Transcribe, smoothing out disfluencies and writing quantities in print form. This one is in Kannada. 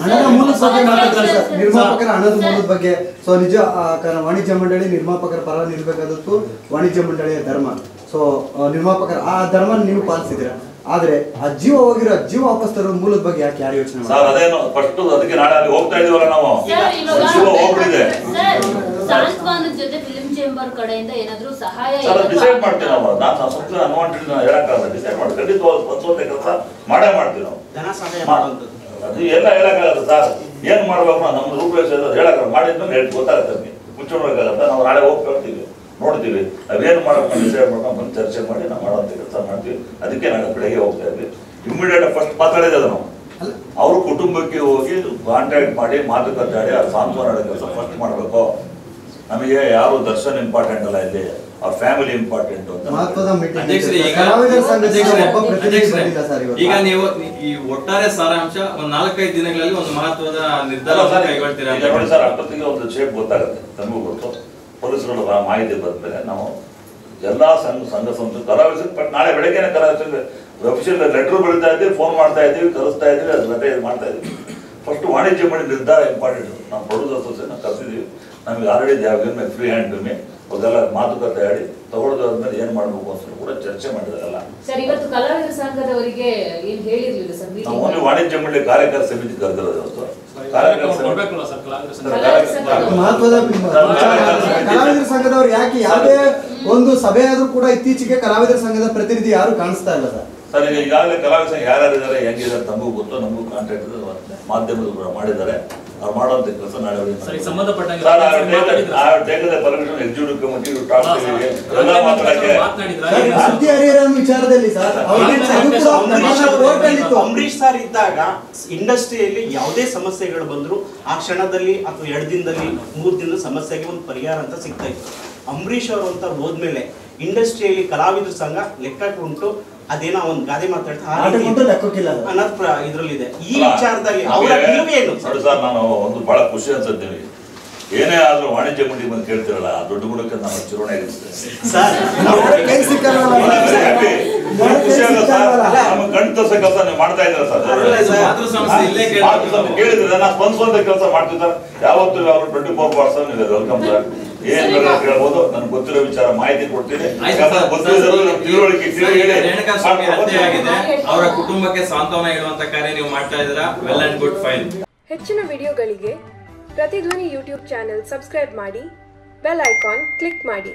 ಹಣದ ಮೂಲದ ಬಗ್ಗೆ ಮಾತಾಡ್ತಾರೆ ಸರ್, ನಿರ್ಮಾಪಕರ ಹಣದ ಮೂಲದ ಬಗ್ಗೆ. ಸೊ ನಿಜ ವಾಣಿಜ್ಯ ಮಂಡಳಿ ನಿರ್ಮಾಪಕರ ಪರ ನಿಲ್ಬೇಕಾದದ್ದು ವಾಣಿಜ್ಯ ಮಂಡಳಿಯ ಧರ್ಮ. ಸೊ ನಿರ್ಮಾಪಕರ ಆ ಧರ್ಮ ನೀವು ಪಾಲಿಸಿದ್ದೀರಾ, ಆದ್ರೆ ಆ ಜೀವ ಹೋಗಿರೋ ಜೀವ ವಾಪಸ್ ತರೋ ಮೂಲದ ಬಗ್ಗೆ ಯಾಕೆ ಯಾರು ಯೋಚನೆ ಸರ್? ಅದೇನು ಫಸ್ಟ್ ಅದಕ್ಕೆ ನಾಳೆ ಅಲ್ಲಿ ಹೋಗ್ತಾ ಇದೀವಲ್ಲ ನಾವು, ಜೀವ ಹೋಗ್ಬಿಟ್ಟಿದೆ. ಸಾಂತ್ವನದ ಜೊತೆ ಫಿಲ್ಮ್ ಚೇಂಬರ್ ಕಡೆಯಿಂದ ಏನಾದರೂ ಸಹಾಯ ಡಿಸೈಡ್ ಮಾಡ್ತೀವಿ ನಾವು. ನಾನು ಸಂಸ್ಕೃತಿ ಅನ್ವಾಂಟೆಡ್ ಹೇಳಕ್ಕಾಗಲ್ಲ, ಡಿಸೈಡ್ ಮಾಡಿ ಖಂಡಿತ ಸ್ವಂತ ಕೆಲಸ ಮಾಡೇ ಮಾಡ್ತೀವಿ ನಾವು. ಅದು ಎಲ್ಲ ಹೇಳಕ್ಕಾಗಲ್ಲ ಸರ್, ಏನ್ ಮಾಡ್ಬೇಕು ನಮ್ಮ ರೂಪರೇಷ ಹೇಳಕ್ಕಾಗಲ್ಲ. ಮಾಡಿದ್ಮೇಲೆ ಗೊತ್ತಾಗುತ್ತೆ ನಮಗೆ, ಮುಚ್ಚೋಣಕ್ಕಾಗಲ್ಲ. ನಾವು ನಾಳೆ ಹೋಗಿ ಕೇಳ್ತೀವಿ, ನೋಡ್ತೀವಿ ಅವೇನು ಮಾಡ್ಕೊಂಡು ಡಿಸೈಡ್ ಮಾಡ್ಕೊಂಡು ಬಂದು ಚರ್ಚೆ ಮಾಡಿ ನಾವು ಮಾಡೋಂಥ ಕೆಲಸ ಮಾಡ್ತೀವಿ. ಅದಕ್ಕೆ ನಾಳೆ ಬೆಳಗ್ಗೆ ಹೋಗ್ತಾ ಇದ್ವಿ. ಇಮಿಡಿಯೇಟ್ ಫಸ್ಟ್ ಮಾತಾಡಿದ ನಾವು ಅವ್ರ ಕುಟುಂಬಕ್ಕೆ ಹೋಗಿ ಕಾಂಟ್ಯಾಕ್ಟ್ ಮಾಡಿ ಮಾತುಕತೆ ಆಡಿ ಅವ್ರ ಸಾಂತ್ವನ ಕೆಲಸ ಫಸ್ಟ್ ಮಾಡಬೇಕು. ನಮಗೆ ಯಾರು ದರ್ಶನ್ ಇಂಪಾರ್ಟೆಂಟ್ ಅಲ್ಲ, ಇಲ್ಲಿ ಅವ್ರ ಫ್ಯಾಮಿಲಿ ಇಂಪಾರ್ಟೆಂಟ್ ಅಂತ. ಈಗ ನೀವು ಈ ಒಟ್ಟಾರೆ ಸಾರಾಂಶ ಒಂದು 4-5 ದಿನಗಳಲ್ಲಿ ಒಂದು ಮಹತ್ವದ ನಿರ್ಧಾರ ಕೈಗೊಳ್ತೀರಾ ನೋಡಿ ಸರ್. ಅಷ್ಟೊತ್ತಿಗೆ ಒಂದು ಶೇಪ್ ಗೊತ್ತಾಗುತ್ತೆ, ತಮಗೂ ಗೊತ್ತು. ಪೊಲೀಸರು ಮಾಹಿತಿ ಬಂದ್ಮೇಲೆ ನಾವು ಎಲ್ಲಾ ಸಂಘ ಸಂಸ್ಥೆ ಕಲಾವಿದರು ಬಟ್ ನಾಳೆ ಬೆಳಗ್ಗೆನೆ ಕಲಾವಿದರು ಅಫಿಷಿಯಲ್ ಲೆಟರ್ ಬರೀತಾ ಇದ್ದೀವಿ, ಫೋನ್ ಮಾಡ್ತಾ ಇದ್ದೀವಿ, ಕಲಿಸ್ತಾ ಇದ್ದೀವಿ, ಅದು ಜೊತೆ ಮಾಡ್ತಾ ಇದ್ದೀವಿ. ಫಸ್ಟ್ ವಾಣಿಜ್ಯ ಮಂಡಳಿ ನಿರ್ಧಾರ ಇಂಪಾರ್ಟೆಂಟ್. ನಾವು ಪ್ರೊಡ್ಯೂಸರ್ ಅಸೋಸಿಯೇಷನ್ ಕರೆಸಿದ್ದೀವಿ. ನಮಗೆ ಆಲ್ರೆಡಿ ದೇ ಫ್ರೀ ಹ್ಯಾಂಡ್ ವಿಮೆ ಅದೆಲ್ಲ ಮಾತುಕತೆ ಆಡಿ ತಗೊಳ್ಳೋದಾದ್ಮೇಲೆ ಏನ್ ಮಾಡ್ಬೇಕು ಅಂತ ಕೂಡ ಚರ್ಚೆ ಮಾಡಿದಾರಲ್ಲ ಸರ್. ಇವತ್ತು ಕಲಾವಿದರ ಸಂಘದವರಿಗೆ ಏನ್ ಹೇಳಿರ್ಲಿಲ್ಲ ಸರ್? ನಾವು ಓನ್ಲಿ ವಾಣಿಜ್ಯ ಮಂಡಳಿ ಕಾರ್ಯಕರ ಸಮಿತಿ ಕರೆದಿರೋದು ಇವತ್ತು. ಕಲಾವಿದರ ಸಂಘದವ್ರು ಯಾಕೆ ಯಾವುದೇ ಒಂದು ಸಭೆ ಆದ್ರೂ ಕೂಡ ಇತ್ತೀಚೆಗೆ ಕಲಾವಿದರ ಸಂಘದ ಪ್ರತಿನಿಧಿ ಯಾರು ಕಾಣಿಸ್ತಾ ಇಲ್ಲ ಸರ್? ಸರ್ ಈಗ ಈಗಾಗಲೇ ಕಲಾವಿದ ಸಂಘ ಯಾರ್ಯಾರಿದ್ದಾರೆ, ಹೆಂಗಿದ್ದಾರೆ ತಮಗೂ ಗೊತ್ತು, ನಮಗೂ ಕಾಂಟ್ಯಾಕ್ಟ್ ಮಾಧ್ಯಮದ ಮಾಡಿದ್ದಾರೆ. ಅವ್ರು ಮಾಡುವಂತ ಕೆಲಸ ನಾಳೆ ವಿಚಾರದಲ್ಲಿ ಸರ್ ಅಂಬರೀಶ್ ಸರ್ ಇದ್ದಾಗ ಇಂಡಸ್ಟ್ರಿಯಲ್ಲಿ ಯಾವುದೇ ಸಮಸ್ಯೆಗಳು ಬಂದ್ರು ಆ ಕ್ಷಣದಲ್ಲಿ ಅಥವಾ 2 ದಿನದಲ್ಲಿ 3 ದಿನದ ಸಮಸ್ಯೆಗೆ ಒಂದು ಪರಿಹಾರ ಅಂತ ಸಿಗ್ತಾ ಇತ್ತು. ಅಂಬರೀಶ್ ಅವರು ಅಂತ ಹೋದ್ಮೇಲೆ ಇಂಡಸ್ಟ್ರಿಯಲ್ಲಿ ಕಲಾವಿದರ ಸಂಘ ಲೆಕ್ಕಕ್ಕೆ ಉಂಟು, ಅದೇನೋ ಒಂದು ಗಾದೆ ಮಾತಾಡ್ತಾರೆ ಇದ್ರಲ್ಲಿದೆ. ಈ ವಿಚಾರದಲ್ಲಿ ಅವರ ನಿಲುವೇನು ನೋಡಿ ಸರ್? ನಾನು ಒಂದು ಬಹಳ ಖುಷಿ ಅನ್ಸುತ್ತೇವೆ. ಏನೇ ಆದ್ರೂ ವಾಣಿಜ್ಯ ಮಂಡಳಿ ಬಂದು ಕೇಳ್ತಿರಲ್ಲ, ದೊಡ್ಡ ಗುಣಕ್ಕೆ ನಾನು ಚಿರೋಣೆ ಇರುತ್ತೆ. ನಮ್ಮ ಕಣ್ ತೋರ್ಸೋ ಕೆಲಸ ನೀವು ಮಾಡ್ತಾ ಇದ್ದೀರಾ ಸರ್. ಕೇಳಿದ್ರೆ ನಾನು ಸ್ಪಂದಿಸುವಂತ ಕೆಲಸ ಮಾಡ್ತೀವಿ ಸರ್. ಯಾವತ್ತು 24 hours ನೀವು ವೆಲ್ಕಮ್ ಸರ್. ಏನ್ ಕೇಳ್ಬೋದು, ನನ್ಗೆ ಗೊತ್ತಿರೋ ವಿಚಾರ ಮಾಹಿತಿ ಕೊಡ್ತೀನಿ. ಅವರ ಕುಟುಂಬಕ್ಕೆ ಸಾಂತ್ವನ ಹೇಳುವಂತ ಕಾರ್ಯ ನೀವು ಮಾಡ್ತಾ ಇದ್ದೀರಾ. Well and good, fine. ಹೆಚ್ಚಿನ ವಿಡಿಯೋಗಳಿಗೆ ಪ್ರತಿಧ್ವನಿ ಯೂಟ್ಯೂಬ್ ಚಾನೆಲ್ ಸಬ್ಸ್ಕ್ರೈಬ್ ಮಾಡಿ, ಬೆಲ್ ಐಕಾನ್ ಕ್ಲಿಕ್ ಮಾಡಿ.